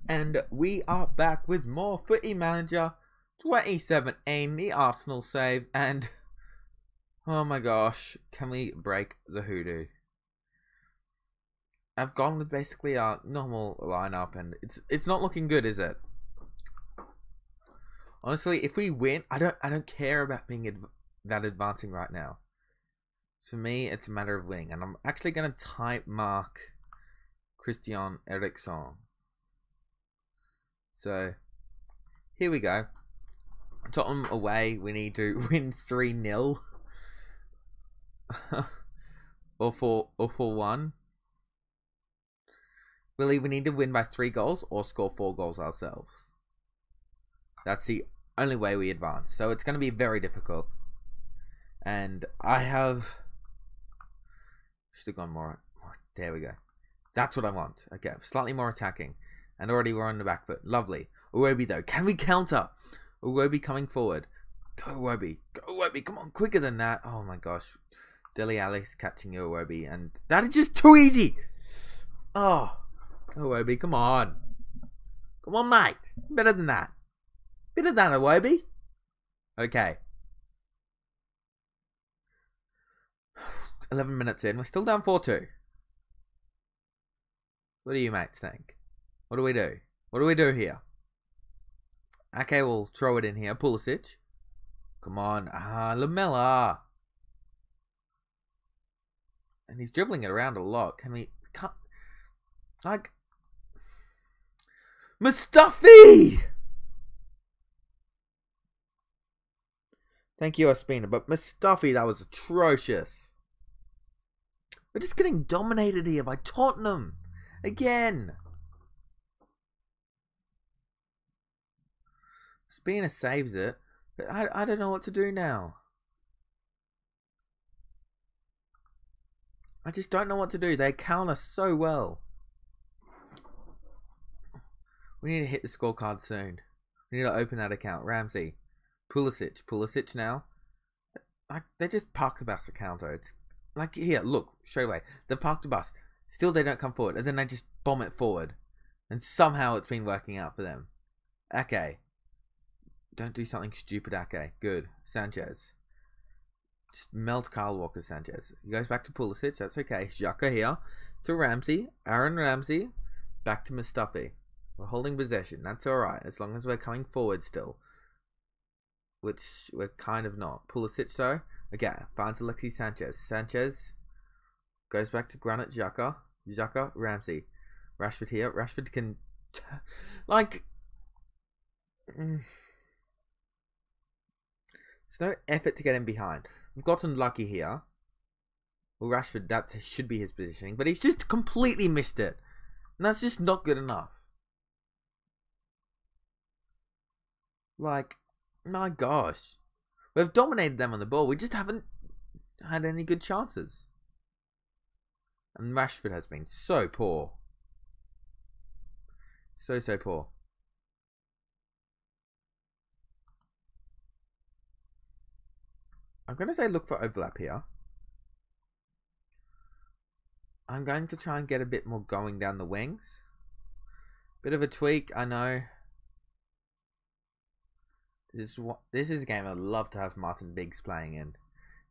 And we are back with more Footy Manager 2017, the Arsenal save, and oh my gosh, can we break the hoodoo? I've gone with basically our normal lineup, and it's not looking good, is it? Honestly, if we win, I don't care about being that advancing right now. For me, it's a matter of winning, and I'm actually going to type mark Christian Eriksen. So, here we go. Tottenham away, we need to win 3-0. or 4-1. Really, we need to win by 3 goals or score 4 goals ourselves. That's the only way we advance. So it's going to be very difficult. And I have... should have gone more. There we go. That's what I want. Okay, slightly more attacking. And already we're on the back foot. Lovely. Iwobi though. Can we counter? Iwobi coming forward. Go Iwobi. Go Iwobi. Come on. Quicker than that. Oh my gosh. Dele Alli's catching Iwobi. And that is just too easy. Oh. Iwobi. Come on. Come on, mate. Better than that. Better than Iwobi. Okay. 11 minutes in. We're still down 4-2. What do you mates think? What do we do? What do we do here? Okay, we'll throw it in here. Pulisic. Come on. Lamella. And he's dribbling it around a lot. Can we... can't... like... Mustafi! Thank you, Ospina. But Mustafi, that was atrocious. We're just getting dominated here by Tottenham. Again. Ospina saves it. But I don't know what to do now. I just don't know what to do. They counter so well. We need to hit the scorecard soon. We need to open that account. Ramsey. Pulisic. Pulisic now. Like, they just parked the bus counter. It's like, here, look, straight away. They've parked the bus. Still they don't come forward. And then they just bomb it forward. And somehow it's been working out for them. Okay. Don't do something stupid, Ake. Good. Sanchez. Just melt Kyle Walker, Sanchez. He goes back to Pulisic. That's okay. Xhaka here. To Ramsey. Aaron Ramsey. Back to Mustafi. We're holding possession. That's alright. As long as we're coming forward still. Which we're kind of not. Pulisic though. Okay. Finds Alexis Sanchez. Sanchez. Goes back to Granit Xhaka. Xhaka. Ramsey. Rashford here. Rashford can... like... there's no effort to get him behind. We've gotten lucky here. Well, Rashford, that should be his positioning. But he's just completely missed it. And that's just not good enough. Like, my gosh. We've dominated them on the ball. We just haven't had any good chances. And Rashford has been so poor. So poor. I'm going to say look for overlap here. I'm going to try and get a bit more going down the wings. Bit of a tweak, I know. This is a game I'd love to have Martin Biggs playing in.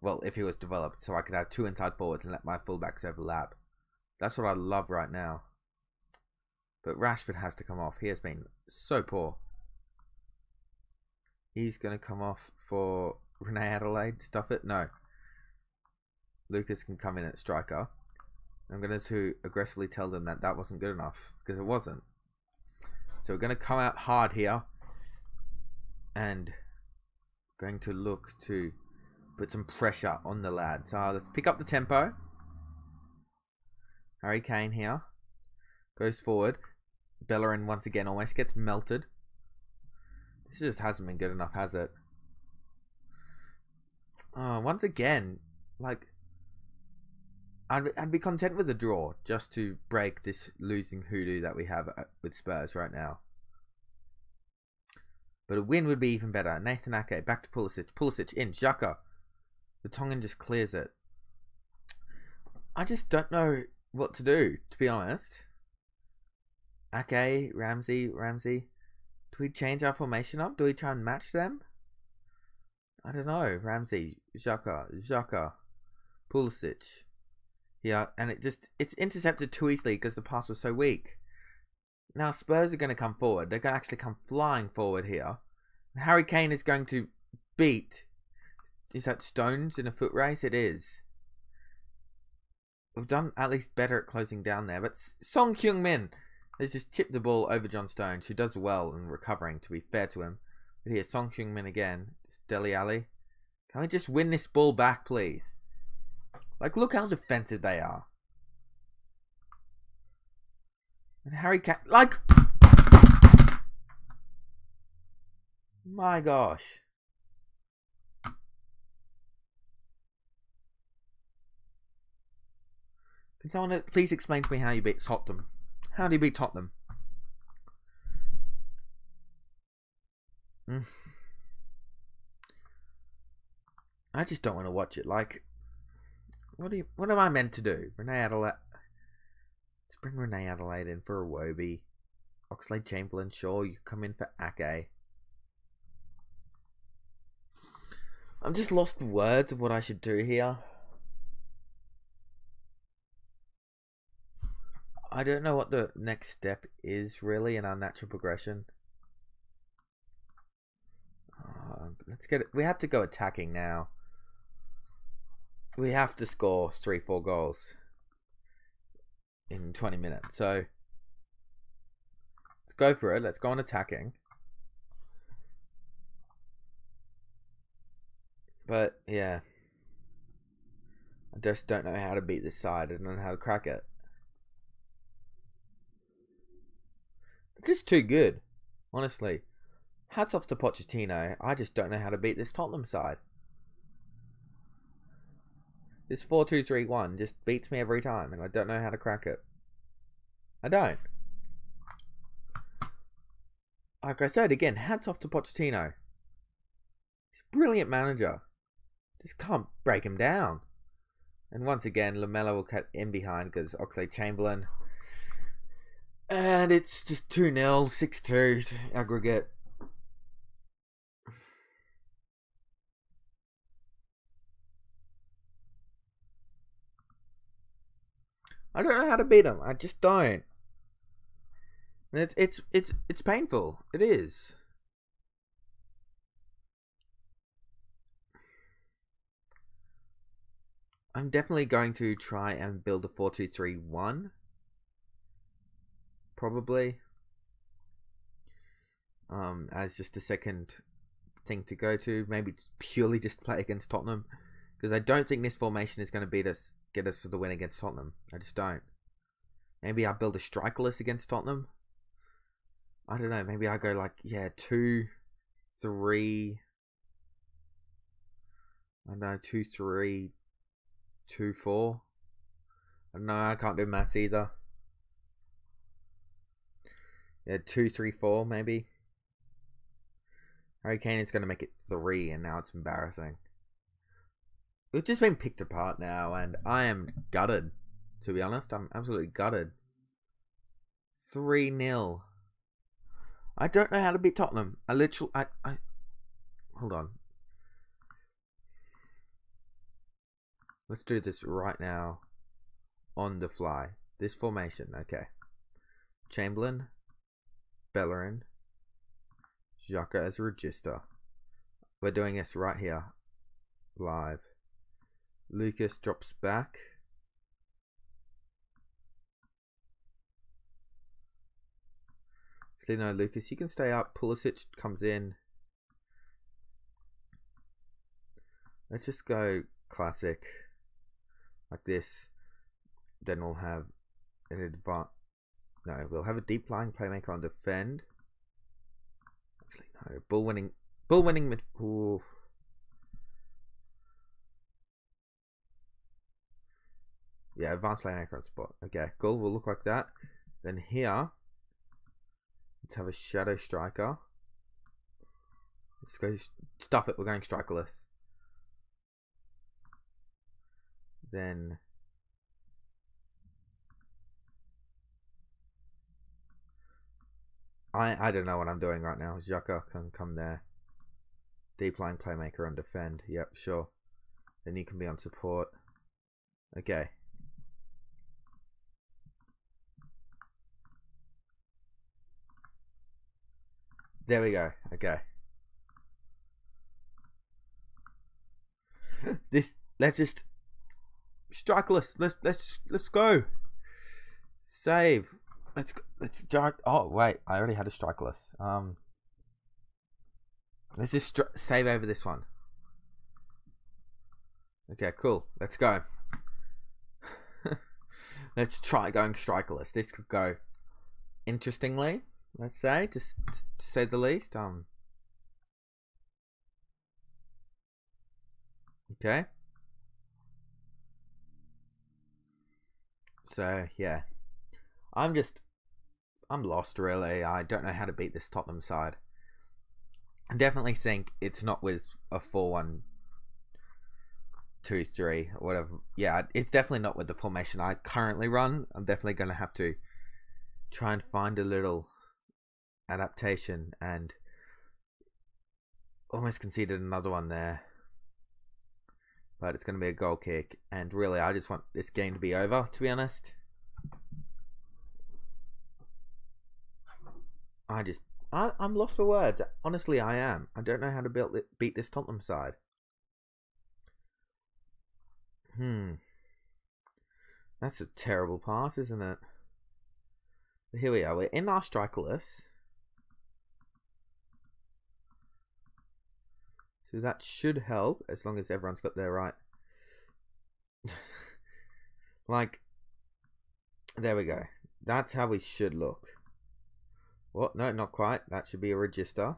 Well, if he was developed, so I could have 2 inside forwards and let my fullbacks overlap. That's what I love right now. But Rashford has to come off. He has been so poor. He's going to come off for Renee Adelaide. Stuff it? No. Lucas can come in at striker. I'm going to aggressively tell them that that wasn't good enough. Because it wasn't. So we're going to come out hard here. And going to look to put some pressure on the lads. So let's pick up the tempo. Harry Kane here. Goes forward. Bellerin once again almost gets melted. This just hasn't been good enough, has it? Once again, like, I'd be content with a draw just to break this losing hoodoo that we have with Spurs right now. But a win would be even better. Nathan Ake, back to Pulisic. Pulisic in. Xhaka. The Tongan just clears it. I just don't know what to do, to be honest. Okay, Ramsey. Do we change our formation up? Do we try and match them? I don't know. Ramsey, Xhaka, Pulisic. Yeah, and it's intercepted too easily because the pass was so weak. Now Spurs are going to come forward. They're going to actually come flying forward here. Harry Kane is going to beat. Is that Stones in a foot race? It is. We've done at least better at closing down there. But Song Heung-min has just chipped the ball over John Stones, who does well in recovering, to be fair to him. But here, Song Heung-min again. Just Dele Alli. Can we just win this ball back, please? Like, look how defensive they are. And Harry Kane, like, my gosh. Can someone please explain to me how you beat Tottenham? How do you beat Tottenham? I just don't want to watch it. Like, what am I meant to do? Renee Adelaide. Let's bring Renee Adelaide in for Iwobi. Oxlade-Chamberlain, sure, you come in for Ake. I'm just lost for words of what I should do here. I don't know what the next step is really in our natural progression. Let's get it. We have to go attacking now. We have to score 3-4 goals in 20 minutes. So let's go for it. Let's go on attacking. But yeah, I just don't know how to beat this side. I don't know how to crack it. They're just too good, honestly. Hats off to Pochettino. I just don't know how to beat this Tottenham side. This 4-2-3-1 just beats me every time, and I don't know how to crack it. I don't. Like I said, again, hats off to Pochettino. He's a brilliant manager. Just can't break him down. And once again, Lamella will cut in behind because Oxlade-Chamberlain. And it's just 2-0, 6-2 aggregate. I don't know how to beat him. I just don't. And it's painful. It is. I'm definitely going to try and build a 4-2-3-1. Probably. As just a second thing to go to. Maybe purely just play against Tottenham. Because I don't think this formation is going to get us to the win against Tottenham. I just don't. Maybe I build a strikerless against Tottenham. I don't know. Maybe I go like, yeah, 2-3. I don't know, 2-3, 2-4. I don't know. I can't do maths either. Yeah, 2-3-4 maybe. Harry Kane is going to make it 3, and now it's embarrassing. We've just been picked apart now, and I am gutted. To be honest, I'm absolutely gutted. 3-0. I don't know how to beat Tottenham. I hold on. Let's do this right now. On the fly. This formation, okay. Chamberlain, Bellerin, Xhaka as a register. We're doing this right here. Live. Lucas drops back. Actually, no, Lucas, you can stay up. Pulisic comes in. Let's just go classic. Like this. Then we'll have an advance. No, we'll have a deep lying playmaker on defend. Actually, no. Ball winning mid. Ooh. Yeah, advanced playmaker on spot. Okay, cool. We'll look like that. Then here, let's have a shadow striker. Let's go stuff it. We're going strikerless. Then I don't know what I'm doing right now. Xhaka can come there. Deep line playmaker and defend. Yep, sure. Then you can be on support. Okay. There we go. Okay. Let's just strikeless. Let's go. Save. Let's start. Oh wait, I already had a strikeless. Let's just save over this one. Okay, cool. Let's go. Let's try going strikerless. This could go interestingly, let's say, to say the least. Okay. So yeah, I'm lost really. I don't know how to beat this Tottenham side. I definitely think it's not with a 4-1-2-3 or whatever. Yeah, it's definitely not with the formation I currently run. I'm definitely going to have to try and find a little adaptation, and almost conceded another one there. But it's going to be a goal kick, and really I just want this game to be over, to be honest. I'm lost for words. Honestly, I am. I don't know how to beat this Tottenham side. That's a terrible pass, isn't it? But here we are. We're in our strikerless. So that should help, as long as everyone's got their right. Like, there we go. That's how we should look. What? No, not quite. That should be a register.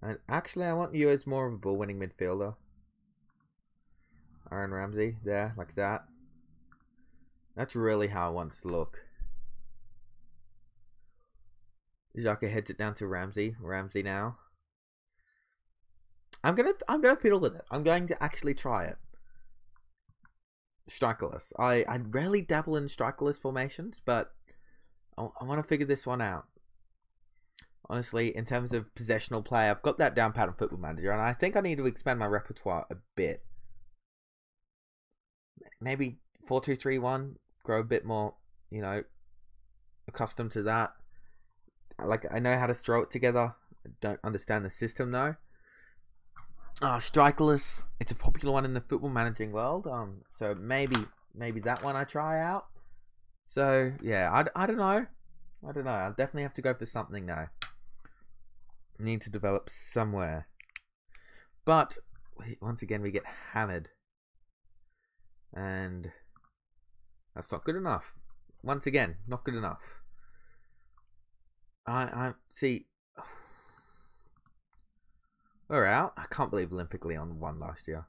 And actually, I want you as more of a ball-winning midfielder. Aaron Ramsey, there, like that. That's really how I want it to look. Xhaka heads it down to Ramsey. Ramsey now. I'm gonna fiddle with it. I'm going to actually try it. Strikerless. I rarely dabble in strikerless formations, but I want to figure this one out. Honestly, in terms of possessional play, I've got that down pat on Football Manager, and I think I need to expand my repertoire a bit. Maybe 4-2-3-1, grow a bit more, you know, accustomed to that. Like, I know how to throw it together. I don't understand the system though. Strikerless. It's a popular one in the football managing world. So maybe that one I try out. So yeah, I don't know. I'll definitely have to go for something now. Need to develop somewhere. But once again, we get hammered, and that's not good enough. Once again, not good enough. I see. We're out. I can't believe Olympic Lyon won last year.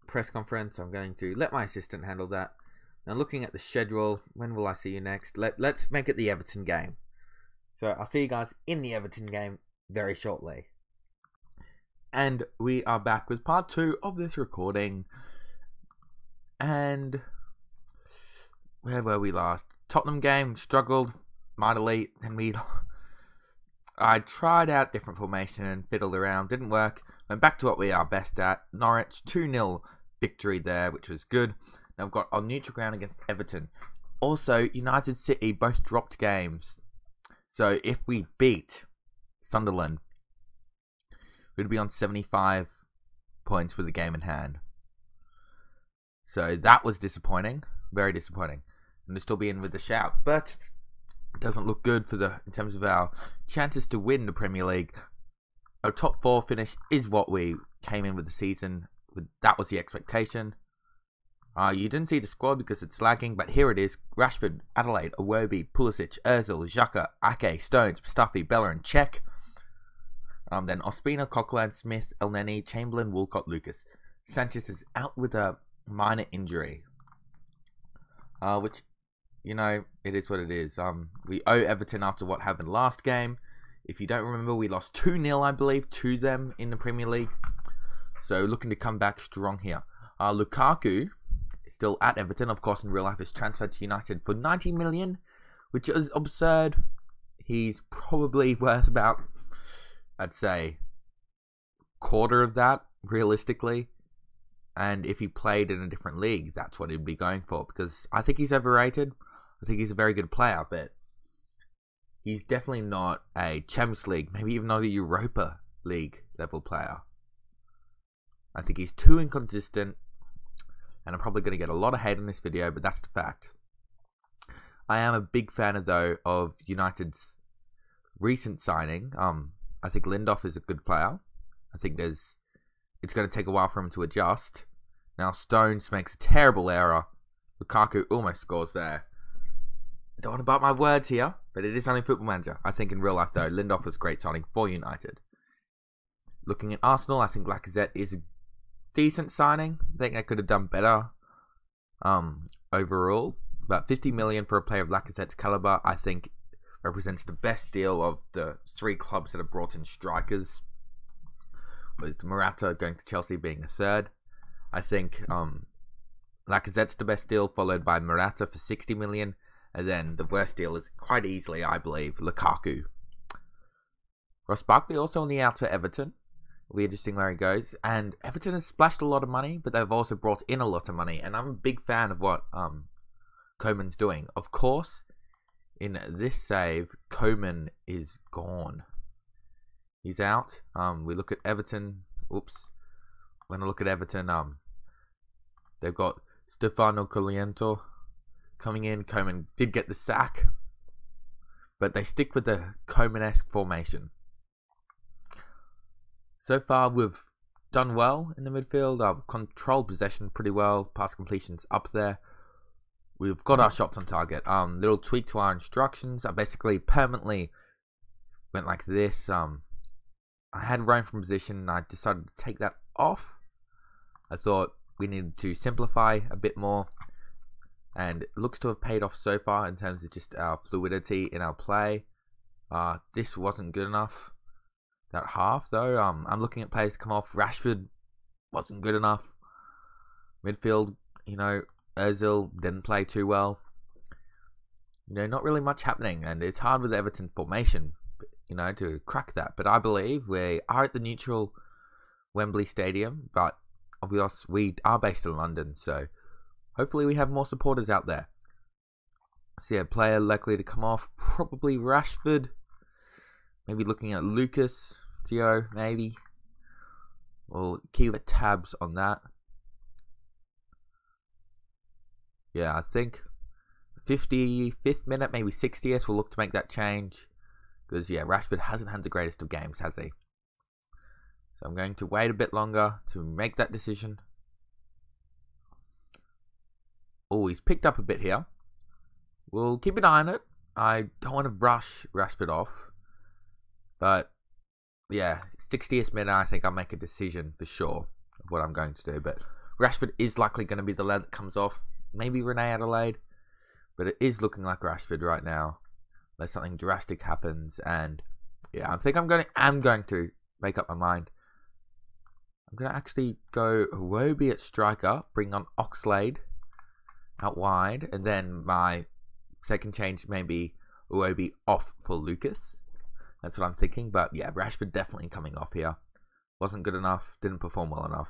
Press conference. I'm going to let my assistant handle that. Now, looking at the schedule, when will I see you next? Let's make it the Everton game. So I'll see you guys in the Everton game very shortly. And we are back with part 2 of this recording. And where were we last? Tottenham game, struggled mightily. Then I tried out different formation and fiddled around, didn't work. Went back to what we are best at. Norwich 2-0 victory there, which was good. Now we've got on neutral ground against Everton. Also, United City both dropped games. So if we beat Sunderland, we'd be on 75 points with the game in hand. So that was disappointing. Very disappointing. And to still be in with the shout. But it doesn't look good in terms of our chances to win the Premier League. Our top 4 finish is what we came in with the season. That was the expectation. You didn't see the squad because it's lagging, but here it is. Rashford, Adelaide, Iwobi, Pulisic, Ozil, Xhaka, Ake, Stones, Mustafi, Bellerin, Cech. Then Ospina, Coquelin, Smith, Elneny, Chamberlain, Walcott, Lucas. Sanchez is out with a minor injury. Which, you know, it is what it is. We owe Everton after what happened last game. If you don't remember, we lost 2-0, I believe, to them in the Premier League. So looking to come back strong here. Lukaku is still at Everton. Of course, in real life, is transferred to United for 90 million, which is absurd. He's probably worth about, I'd say, quarter of that, realistically. And if he played in a different league, that's what he'd be going for. Because I think he's overrated. I think he's a very good player, but he's definitely not a Champions League, maybe even not a Europa League level player. I think he's too inconsistent, and I'm probably going to get a lot of hate in this video, but that's the fact. I am a big fan, though, of United's recent signing. I think Lindelof is a good player. I think it's going to take a while for him to adjust. Now, Stones makes a terrible error. Lukaku almost scores there. Don't want to bite my words here, but it is only Football Manager. I think in real life, though, Lindelof was a great signing for United. Looking at Arsenal, I think Lacazette is a decent signing. I think they could have done better overall. But 50 million for a player of Lacazette's caliber, I think, represents the best deal of the 3 clubs that have brought in strikers, with Morata going to Chelsea being a third. I think Lacazette's the best deal, followed by Morata for 60 million. And then the worst deal is quite easily, I believe, Lukaku. Ross Barkley also on the out for Everton. It'll be interesting where he goes. And Everton has splashed a lot of money, but they've also brought in a lot of money. And I'm a big fan of what Koeman's doing. Of course, in this save, Koeman is gone. He's out. We look at Everton. Oops. When I look at Everton, they've got Stefano Coliento coming in. Koeman did get the sack, but they stick with the Koeman-esque formation. So far, we've done well in the midfield. I've controlled possession pretty well. Pass completions up there. We've got our shots on target. Little tweak to our instructions. I basically permanently went like this. I had roam from position, and I decided to take that off. I thought we needed to simplify a bit more, and it looks to have paid off so far in terms of just our fluidity in our play. This wasn't good enough. That half, though, I'm looking at players come off. Rashford wasn't good enough. Midfield, Ozil didn't play too well. Not really much happening, and it's hard with Everton formation, to crack that. But I believe we are at the neutral Wembley Stadium, but obviously we are based in London, so hopefully we have more supporters out there. So yeah, player likely to come off, probably Rashford. Maybe looking at Lucas, Theo, maybe. We'll keep tabs on that. Yeah, I think 55th minute, maybe 60th, we'll look to make that change. Because, yeah, Rashford hasn't had the greatest of games, has he? So I'm going to wait a bit longer to make that decision. Oh, he's picked up a bit here. We'll keep an eye on it. I don't want to rush Rashford off. But, yeah, 60th minute, I think I'll make a decision for sure of what I'm going to do. But Rashford is likely going to be the lad that comes off. Maybe Renee Adelaide. But it is looking like Rashford right now. Unless something drastic happens. And, yeah, I think I'm going to make up my mind. I'm going to actually go Iwobi at striker. Bring on Oxlade out wide. And then my second change maybe Iwobi off for Lucas. That's what I'm thinking. But yeah, Rashford definitely coming off here. Wasn't good enough. Didn't perform well enough.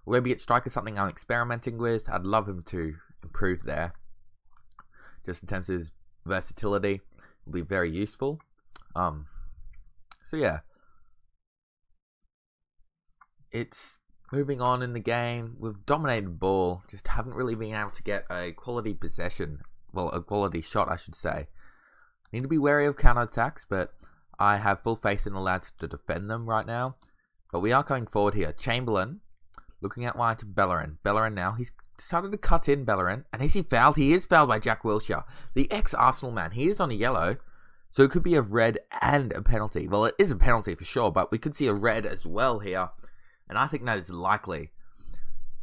Iwobi at striker, something I'm experimenting with. I'd love him to improve there. Just in terms of his versatility. Will be very useful. So yeah. It's moving on in the game. We've dominated the ball. Just haven't really been able to get a quality possession. Well, a quality shot, I should say. Need to be wary of counterattacks, but I have full faith in the lads to defend them right now. But we are coming forward here. Chamberlain, looking at wide to Bellerin. Bellerin now, he's decided to cut in Bellerin. And is he fouled? He is fouled by Jack Wilshere. The ex-Arsenal man. He is on a yellow. So it could be a red and a penalty. Well, it is a penalty for sure, but we could see a red as well here. And I think that is likely.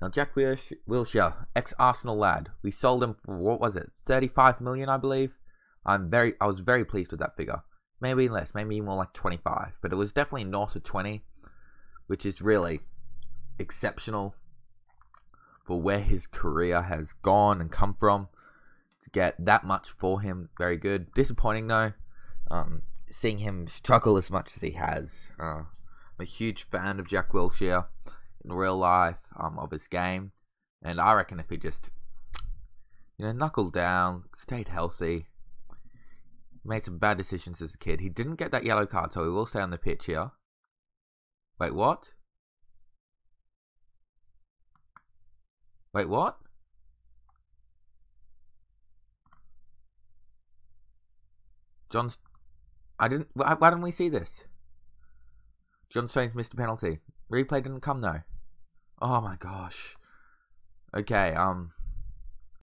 Now, Jack Wilshere, ex-Arsenal lad. We sold him for, what was it? 35 million, I believe. I was very pleased with that figure. Maybe less, maybe more like 25. But it was definitely north of 20, which is really exceptional for where his career has gone and come from. To get that much for him, very good. Disappointing though, seeing him struggle as much as he has. I'm a huge fan of Jack Wilshere in real life, of his game, and I reckon if he just, knuckled down, stayed healthy, made some bad decisions as a kid. He didn't get that yellow card, so he will stay on the pitch here. Wait, what? Wait, what? Why didn't we see this? John Stones missed a penalty. Replay didn't come though. Oh my gosh. Okay,